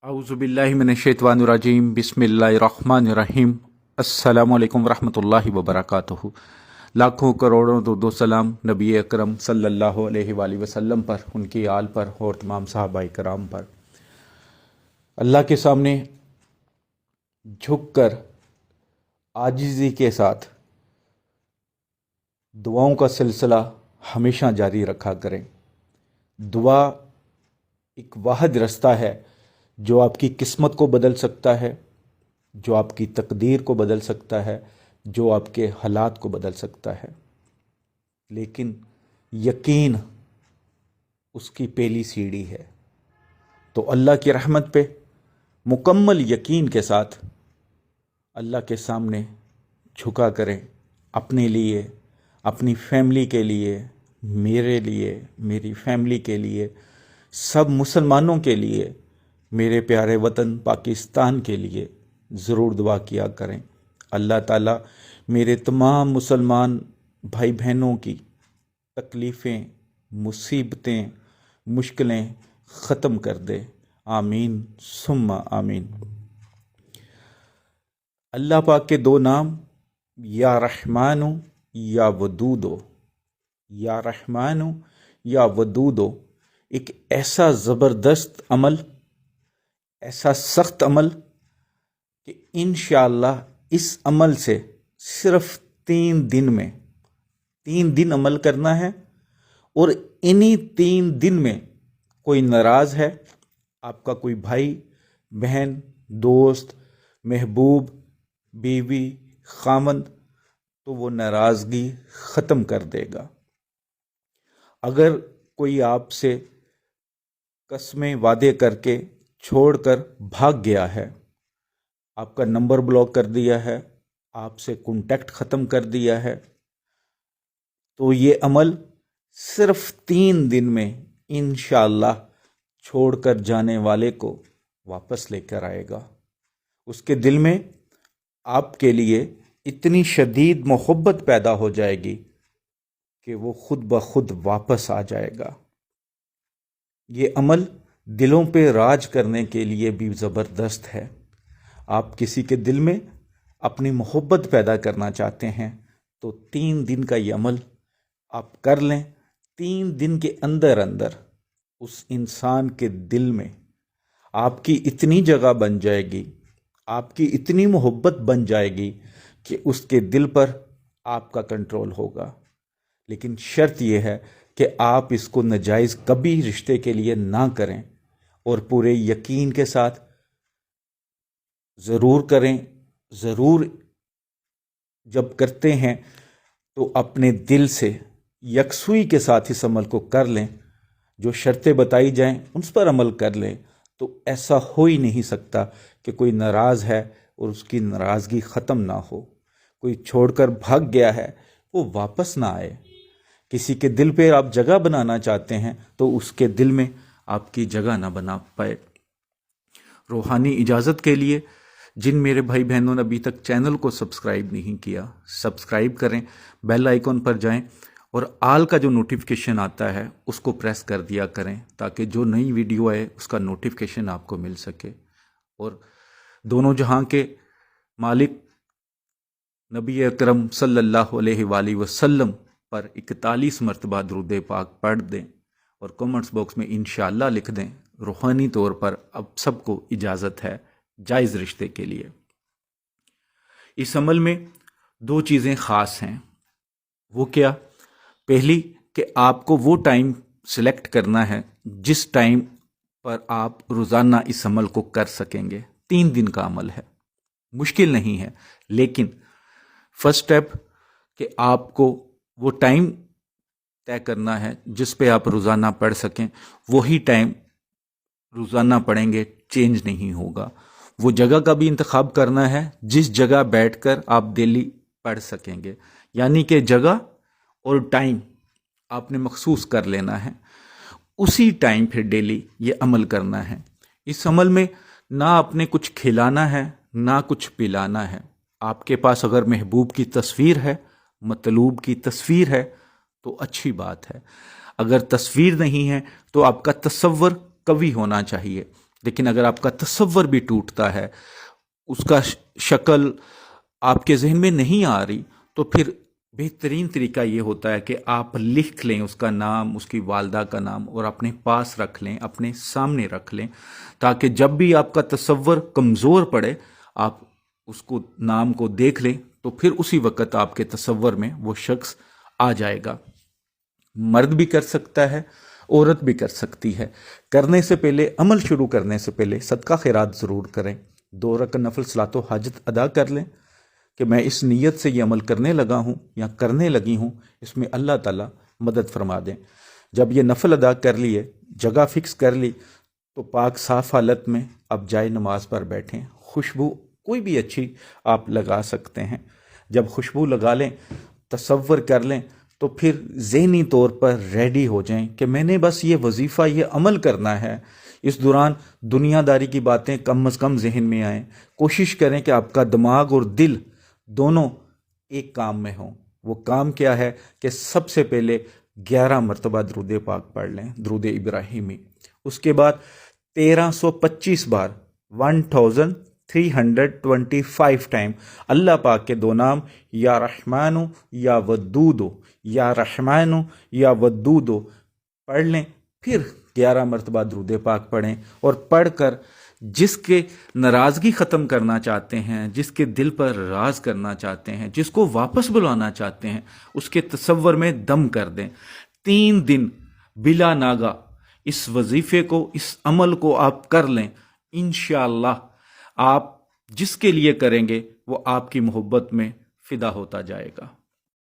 औज़ुबिल्लाहि मिनश्शैतानिर्रजीम बिस्मिल्लाहिर्रहमानिर्रहीम अस्सलामु अलैकुम वरहमतुल्लाहि वबरकातुहू। लाखों करोड़ों दो सलाम नबी अकरम सल्लल्लाहु अलैहि वसल्लम पर, उनकी आल पर और तमाम सहाबाए कराम पर। अल्लाह के सामने झुककर आजिज़ी के साथ दुआओं का सिलसिला हमेशा जारी रखा करें। दुआ एक वाहिद रास्ता है जो आपकी किस्मत को बदल सकता है, जो आपकी तकदीर को बदल सकता है, जो आपके हालात को बदल सकता है। लेकिन यकीन उसकी पहली सीढ़ी है। तो अल्लाह की रहमत पे मुकम्मल यकीन के साथ अल्लाह के सामने झुका करें, अपने लिए, अपनी फैमिली के लिए, मेरे लिए, मेरी फैमिली के लिए, सब मुसलमानों के लिए, मेरे प्यारे वतन पाकिस्तान के लिए ज़रूर दुआ किया करें। अल्लाह ताला मेरे तमाम मुसलमान भाई बहनों की तकलीफ़ें, मुसीबतें, मुश्किलें ख़त्म कर दे। आमीन सुम्मा आमीन। अल्लाह पाक के दो नाम या रहमानो या वदूदो, या रहमानो या वदूदो, एक ऐसा ज़बरदस्त अमल, ऐसा सख्त अमल कि इंशाअल्लाह इस अमल से सिर्फ 3 दिन अमल करना है। और इन्हीं 3 दिन में कोई नाराज़ है, आपका कोई भाई बहन, दोस्त, महबूब, बीवी, खामंद, तो वो नाराज़गी ख़त्म कर देगा। अगर कोई आपसे कसमें वादे करके छोड़कर भाग गया है, आपका नंबर ब्लॉक कर दिया है, आपसे कांटेक्ट ख़त्म कर दिया है, तो ये अमल सिर्फ 3 दिन में इंशाअल्लाह छोड़कर जाने वाले को वापस लेकर आएगा। उसके दिल में आपके लिए इतनी शदीद मोहब्बत पैदा हो जाएगी कि वो खुद ब खुद वापस आ जाएगा। ये अमल दिलों पे राज करने के लिए भी ज़बरदस्त है। आप किसी के दिल में अपनी मोहब्बत पैदा करना चाहते हैं तो 3 दिन का ये अमल आप कर लें। 3 दिन के अंदर अंदर उस इंसान के दिल में आपकी इतनी जगह बन जाएगी, आपकी इतनी मोहब्बत बन जाएगी कि उसके दिल पर आपका कंट्रोल होगा। लेकिन शर्त यह है कि आप इसको नाजायज़ कभी रिश्ते के लिए ना करें और पूरे यकीन के साथ ज़रूर करें। ज़रूर जब करते हैं तो अपने दिल से यकसुई के साथ इस अमल को कर लें। जो शर्तें बताई जाएं उस पर अमल कर लें। तो ऐसा हो ही नहीं सकता कि कोई नाराज़ है और उसकी नाराज़गी ख़त्म ना हो। कोई छोड़कर भाग गया है वो वापस ना आए। किसी के दिल पे आप जगह बनाना चाहते हैं तो उसके दिल में आपकी जगह ना बना पाए। रूहानी इजाज़त के लिए जिन मेरे भाई बहनों ने अभी तक चैनल को सब्सक्राइब नहीं किया, सब्सक्राइब करें, बेल आइकॉन पर जाएं और आल का जो नोटिफिकेशन आता है उसको प्रेस कर दिया करें ताकि जो नई वीडियो आए उसका नोटिफिकेशन आपको मिल सके। और दोनों जहां के मालिक नबी अकरम सल्लल्लाहु अलैहि वसल्लम पर 41 मरतबा दुरूद पाक पढ़ दें और कमेंट्स बॉक्स में इंशाअल्लाह लिख दें। रूहानी तौर पर अब सबको इजाज़त है जायज़ रिश्ते के लिए। इस अमल में 2 चीज़ें ख़ास हैं। वो क्या? पहली कि आपको वो टाइम सिलेक्ट करना है जिस टाइम पर आप रोज़ाना इस अमल को कर सकेंगे। 3 दिन का अमल है, मुश्किल नहीं है। लेकिन फर्स्ट स्टेप कि आपको वो टाइम तय करना है जिस पे आप रोज़ाना पढ़ सकें। वही टाइम रोज़ाना पढ़ेंगे, चेंज नहीं होगा। वो जगह का भी इंतखाब करना है जिस जगह बैठकर आप डेली पढ़ सकेंगे। यानी कि जगह और टाइम आपने मखसूस कर लेना है। उसी टाइम फिर डेली ये अमल करना है। इस अमल में ना आपने कुछ खिलाना है ना कुछ पिलाना है। आपके पास अगर महबूब की तस्वीर है, मतलूब की तस्वीर है तो अच्छी बात है। अगर तस्वीर नहीं है तो आपका तसव्वुर कवि होना चाहिए لیکن اگر آپ کا تصور بھی ٹوٹتا ہے، اس کا شکل آپ کے ذہن میں نہیں آ رہی، تو پھر بہترین طریقہ یہ ہوتا ہے کہ آپ لکھ لیں اس کا نام، اس کی والدہ کا نام، اور اپنے پاس رکھ لیں، اپنے سامنے رکھ لیں، تاکہ جب بھی آپ کا تصور کمزور پڑے آپ اس کو نام کو دیکھ لیں تو پھر اسی وقت آپ کے تصور میں وہ شخص آ جائے گا۔ مرد بھی کر سکتا ہے، عورت بھی کر سکتی ہے۔ کرنے سے پہلے، عمل شروع کرنے سے پہلے صدقہ خیرات ضرور کریں، 2 رکعت نفل صلاۃ و حاجت ادا کر لیں کہ میں اس نیت سے یہ عمل کرنے لگا ہوں یا کرنے لگی ہوں، اس میں اللہ تعالیٰ مدد فرما دیں۔ جب یہ نفل ادا کر لیے، جگہ فکس کر لی، تو پاک صاف حالت میں اب جائے نماز پر بیٹھیں۔ خوشبو کوئی بھی اچھی آپ لگا سکتے ہیں۔ جب خوشبو لگا لیں، تصور کر لیں، تو پھر ذہنی طور پر ریڈی ہو جائیں کہ میں نے بس یہ وظیفہ، یہ عمل کرنا ہے۔ اس دوران دنیا داری کی باتیں کم از کم ذہن میں آئیں۔ کوشش کریں کہ آپ کا دماغ اور دل دونوں ایک کام میں ہوں۔ وہ کام کیا ہے کہ سب سے پہلے 11 مرتبہ درود پاک پڑھ لیں، درود ابراہیمی۔ اس کے بعد 1325 بار 1325 ٹائم اللہ پاک کے 2 نام یا رحمان یا ودود، یا رحمان یا ودود پڑھ لیں۔ پھر 11 مرتبہ درود پاک پڑھیں، اور پڑھ کر جس کے ناراضگی ختم کرنا چاہتے ہیں، جس کے دل پر راز کرنا چاہتے ہیں، جس کو واپس بلانا چاہتے ہیں، اس کے تصور میں دم کر دیں۔ 3 دن بلا ناگا اس وظیفے کو، اس عمل کو آپ کر لیں، انشاءاللہ آپ جس کے لیے کریں گے وہ آپ کی محبت میں فدا ہوتا جائے گا۔